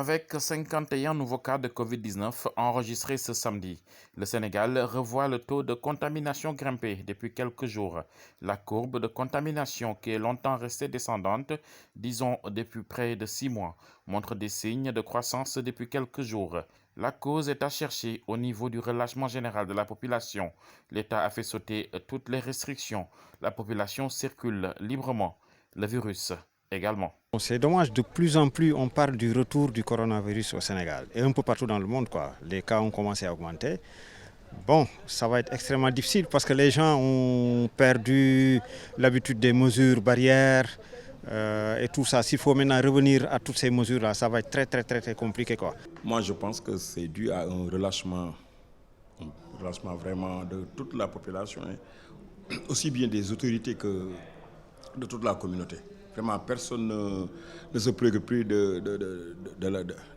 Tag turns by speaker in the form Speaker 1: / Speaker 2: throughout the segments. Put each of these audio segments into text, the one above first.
Speaker 1: Avec 51 nouveaux cas de Covid-19 enregistrés ce samedi, le Sénégal revoit le taux de contamination grimper depuis quelques jours. La courbe de contamination, qui est longtemps restée descendante, disons depuis près de 6 mois, montre des signes de croissance depuis quelques jours. La cause est à chercher au niveau du relâchement général de la population. L'État a fait sauter toutes les restrictions. La population circule librement. Le virus également.
Speaker 2: C'est dommage, de plus en plus on parle du retour du coronavirus au Sénégal et un peu partout dans le monde, quoi. Les cas ont commencé à augmenter. Bon, ça va être extrêmement difficile parce que les gens ont perdu l'habitude des mesures barrières et tout ça. S'il faut maintenant revenir à toutes ces mesures-là, ça va être très compliqué, quoi.
Speaker 3: Moi, je pense que c'est dû à un relâchement vraiment de toute la population, hein, aussi bien des autorités que de toute la communauté. Vraiment, personne ne se préoccupe plus de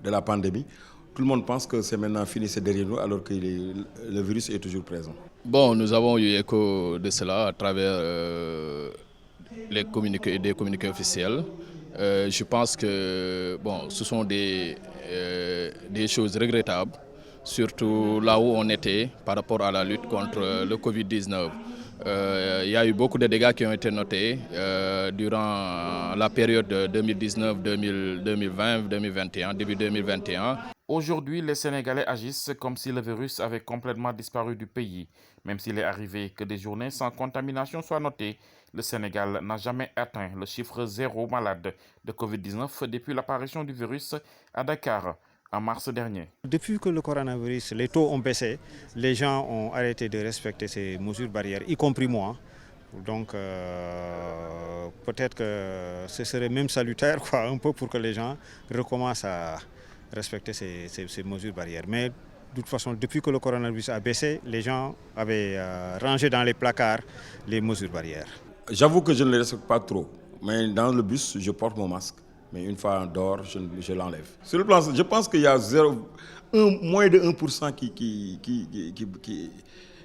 Speaker 3: la pandémie. Tout le monde pense que c'est maintenant fini, c'est derrière nous, alors que le virus est toujours présent.
Speaker 4: Bon, nous avons eu écho de cela à travers des communiqués officiels. Je pense que bon, ce sont des choses regrettables, surtout là où on était par rapport à la lutte contre le Covid-19. Il y a eu beaucoup de dégâts qui ont été notés durant la période 2019, 2020, 2021, début 2021.
Speaker 1: Aujourd'hui, les Sénégalais agissent comme si le virus avait complètement disparu du pays. Même s'il est arrivé que des journées sans contamination soient notées, le Sénégal n'a jamais atteint le chiffre zéro malade de Covid-19 depuis l'apparition du virus à Dakar en mars dernier.
Speaker 2: Depuis que le coronavirus, les taux ont baissé, les gens ont arrêté de respecter ces mesures barrières, y compris moi. Donc peut-être que ce serait même salutaire, quoi, un peu pour que les gens recommencent à respecter ces mesures barrières. Mais de toute façon, depuis que le coronavirus a baissé, les gens avaient rangé dans les placards les mesures barrières.
Speaker 3: J'avoue que je ne les respecte pas trop, mais dans le bus, je porte mon masque. Mais une fois dehors, je l'enlève. Sur le plan, je pense qu'il y a moins de 1%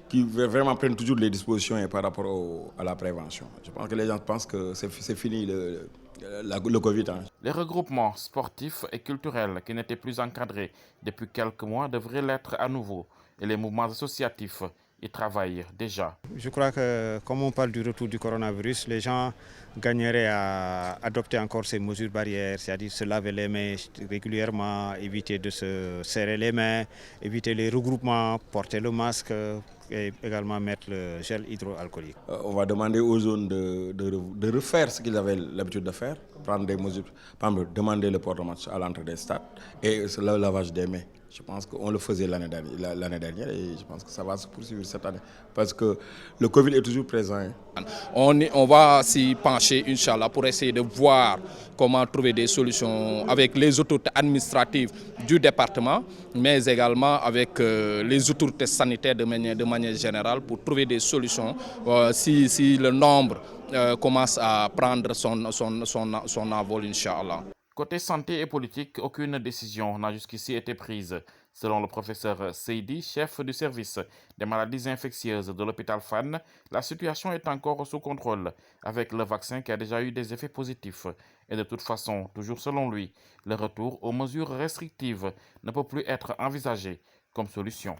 Speaker 3: qui vraiment prennent toujours les dispositions par rapport à la prévention. Je pense que les gens pensent que c'est fini le Covid. Hein.
Speaker 1: Les regroupements sportifs et culturels qui n'étaient plus encadrés depuis quelques mois devraient l'être à nouveau. Et les mouvements associatifs y travaillent déjà.
Speaker 2: Je crois que comme on parle du retour du coronavirus, les gens gagneraient à adopter encore ces mesures barrières, c'est-à-dire se laver les mains régulièrement, éviter de se serrer les mains, éviter les regroupements, porter le masque et également mettre le gel hydroalcoolique.
Speaker 3: On va demander aux zones de refaire ce qu'ils avaient l'habitude de faire, prendre des mesures, par exemple, demander le port de masque à l'entrée des stades et le lavage des mains. Je pense qu'on le faisait l'année dernière et je pense que ça va se poursuivre cette année parce que le Covid est toujours présent. Hein.
Speaker 4: On va s'y pencher, Inch'Allah, pour essayer de voir comment trouver des solutions avec les autorités administratives du département, mais également avec les autorités sanitaires de manière générale pour trouver des solutions si le nombre commence à prendre son envol, Inch'Allah.
Speaker 1: Côté santé et politique, aucune décision n'a jusqu'ici été prise. Selon le professeur Seydi, chef du service des maladies infectieuses de l'hôpital Fann, la situation est encore sous contrôle, avec le vaccin qui a déjà eu des effets positifs. Et de toute façon, toujours selon lui, le retour aux mesures restrictives ne peut plus être envisagé comme solution.